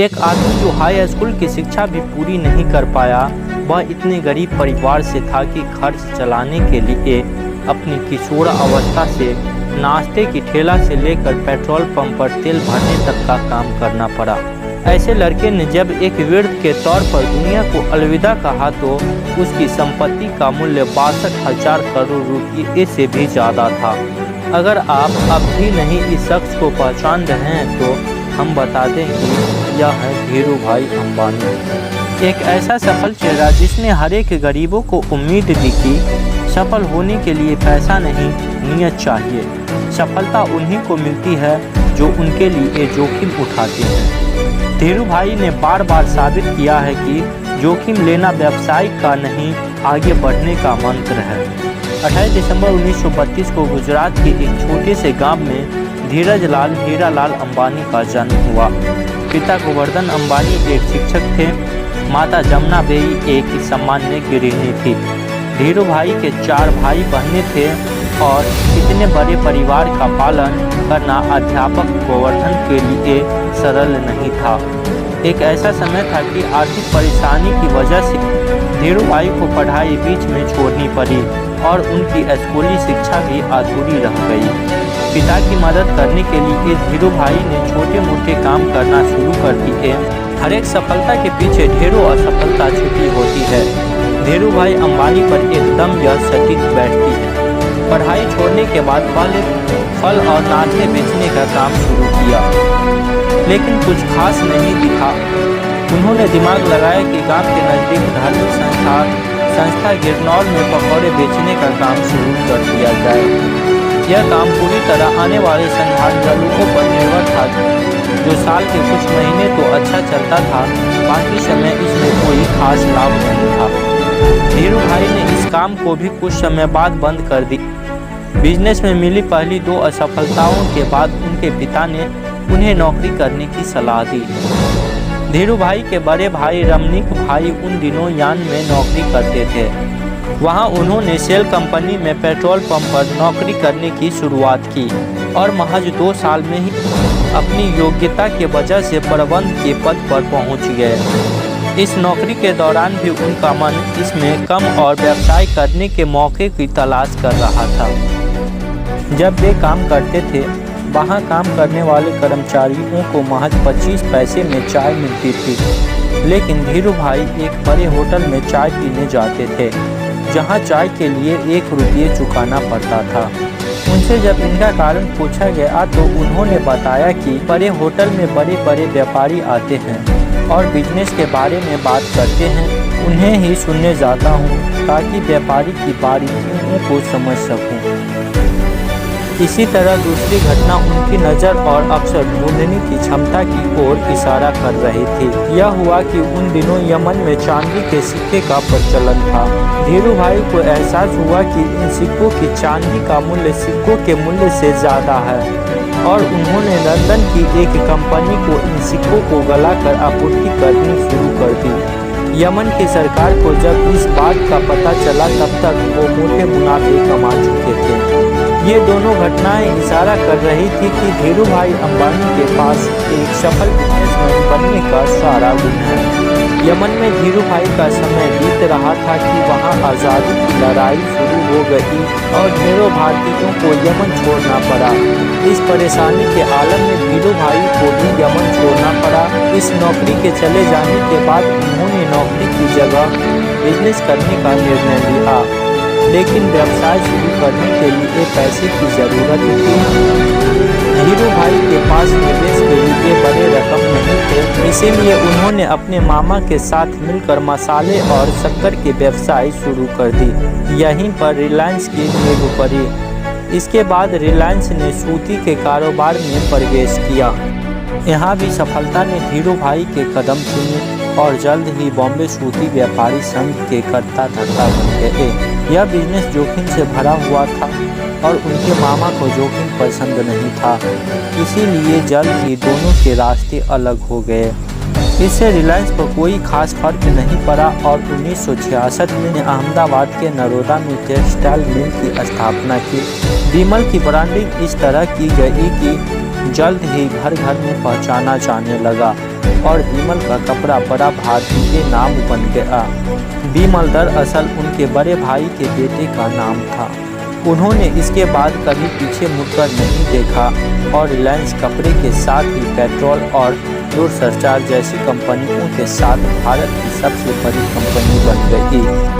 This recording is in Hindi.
एक आदमी जो हाई स्कूल की शिक्षा भी पूरी नहीं कर पाया, वह इतने गरीब परिवार से था कि खर्च चलाने के लिए अपनी किशोर अवस्था से नाश्ते की ठेला से लेकर पेट्रोल पंप पर तेल भरने तक का काम करना पड़ा। ऐसे लड़के ने जब एक वृद्ध के तौर पर दुनिया को अलविदा कहा तो उसकी संपत्ति का मूल्य 62,000 करोड़ रुपये से भी ज़्यादा था। अगर आप अब भी नहीं इस शख्स को पहचान रहे हैं तो हम बता दें कि यह है धीरू भाई अंबानी, एक ऐसा सफल चेहरा जिसने हर एक गरीबों को उम्मीद दी कि सफल होने के लिए पैसा नहीं, नियत चाहिए। सफलता उन्हीं को मिलती है जो उनके लिए जोखिम उठाते हैं। धीरू भाई ने बार बार साबित किया है कि जोखिम लेना व्यवसाय का नहीं, आगे बढ़ने का मंत्र है। 28 दिसंबर 1932 को गुजरात के एक छोटे से गांव में धीरज लाल हीरालाल अंबानी का जन्म हुआ। पिता गोवर्धन अंबानी एक शिक्षक थे, माता जमुना बेई एक सामान्य गृहिणी थी। धीरू भाई के 4 भाई बहनें थे और इतने बड़े परिवार का पालन करना अध्यापक गोवर्धन के लिए सरल नहीं था। एक ऐसा समय था कि आर्थिक परेशानी की वजह से धीरू भाई को पढ़ाई बीच में छोड़नी पड़ी और उनकी स्कूली शिक्षा भी अधूरी रह गई। पिता की मदद करने के लिए धीरू भाई ने छोटे मोटे काम करना शुरू कर दिए। हर एक सफलता के पीछे ढेरों असफलता छुपी होती है। धीरू भाई अंबानी पर एकदम यह सटीक बैठती है। पढ़ाई छोड़ने के बाद पहले फल और नाश्ते बेचने का काम शुरू किया, लेकिन कुछ खास नहीं दिखा। उन्होंने दिमाग लगाया कि गांव के नज़दीक धार्मिक संस्था गिरनौर में पकौड़े बेचने का काम शुरू कर दिया जाए। यह काम पूरी तरह आने वाले श्रद्धालुओं पर निर्भर था, जो साल के कुछ महीने तो अच्छा चलता था, बाकी समय इसमें कोई खास लाभ नहीं था। धीरू भाई ने इस काम को भी कुछ समय बाद बंद कर दी। बिजनेस में मिली पहली 2 असफलताओं के बाद उनके पिता ने उन्हें नौकरी करने की सलाह दी। धीरू भाई के बड़े भाई रमनीक भाई उन दिनों यान में नौकरी करते थे। वहां उन्होंने सेल कंपनी में पेट्रोल पंप पर नौकरी करने की शुरुआत की और महज 2 साल में ही अपनी योग्यता के वजह से प्रबंध के पद पर पहुंच गए। इस नौकरी के दौरान भी उनका मन इसमें कम और व्यवसाय करने के मौके की तलाश कर रहा था। जब वे काम करते थे, वहां काम करने वाले कर्मचारियों को महज 25 पैसे में चाय मिलती थी, लेकिन धीरू भाई एक बड़े होटल में चाय पीने जाते थे, जहां चाय के लिए 1 रुपये चुकाना पड़ता था। उनसे जब इनका कारण पूछा गया तो उन्होंने बताया कि बड़े होटल में बड़े बड़े व्यापारी आते हैं और बिजनेस के बारे में बात करते हैं, उन्हें ही सुनने जाता हूँ ताकि व्यापारी की बारीकियों को समझ सकूँ। इसी तरह दूसरी घटना उनकी नज़र और अक्सर ढूंढने की क्षमता की ओर इशारा कर रही थी। यह हुआ कि उन दिनों यमन में चांदी के सिक्के का प्रचलन था। धीरू भाई को एहसास हुआ कि इन सिक्कों की चांदी का मूल्य सिक्कों के मूल्य से ज़्यादा है और उन्होंने लंदन की एक कंपनी को इन सिक्कों को गलाकर आपूर्ति करनी शुरू कर दी। यमन की सरकार को जब इस बात का पता चला तब तक वो मोटे मुनाफे कमा चुके थे। ये दोनों घटनाएं इशारा कर रही थी कि धीरू भाई अंबानी के पास एक सफल बिजनेसमैन बनने का सारा गुण है। यमन में धीरू भाई का समय बीत रहा था कि वहां आज़ादी की लड़ाई शुरू हो गई और ढेरों भारतीयों को यमन छोड़ना पड़ा। इस परेशानी के आलम में धीरू भाई को भी यमन छोड़ना पड़ा। इस नौकरी के चले जाने के बाद उन्होंने नौकरी की जगह बिजनेस करने का निर्णय लिया, लेकिन व्यवसाय शुरू करने के लिए पैसे की ज़रूरत थी। धीरू भाई के पास निवेश के लिए बड़े रकम नहीं थे, इसीलिए उन्होंने अपने मामा के साथ मिलकर मसाले और शक्कर के व्यवसाय शुरू कर दी। यहीं पर रिलायंस की नींव पड़ी। इसके बाद रिलायंस ने सूती के कारोबार में प्रवेश किया। यहाँ भी सफलता ने धीरू भाई के कदम चुने और जल्द ही बॉम्बे सूती व्यापारी संघ के कर्ता धर्ता बन गए। यह बिजनेस जोखिम से भरा हुआ था और उनके मामा को जोखिम पसंद नहीं था, इसीलिए जल्द ही दोनों के रास्ते अलग हो गए। इससे रिलायंस पर कोई खास फर्क नहीं पड़ा और 1966 में अहमदाबाद के नरोदा में टेक्सटाइल मिल की स्थापना की। विमल की ब्रांडिंग इस तरह की गई कि जल्द ही घर घर में पहचाना जाने लगा और विमल का कपड़ा बड़ा भारतीय नाम बन गया। विमल दरअसल उनके बड़े भाई के बेटे का नाम था। उन्होंने इसके बाद कभी पीछे मुड़कर नहीं देखा और रिलायंस कपड़े के साथ ही पेट्रोल और दूरसंचार जैसी कंपनियों के साथ भारत की सबसे बड़ी कंपनी बन गई।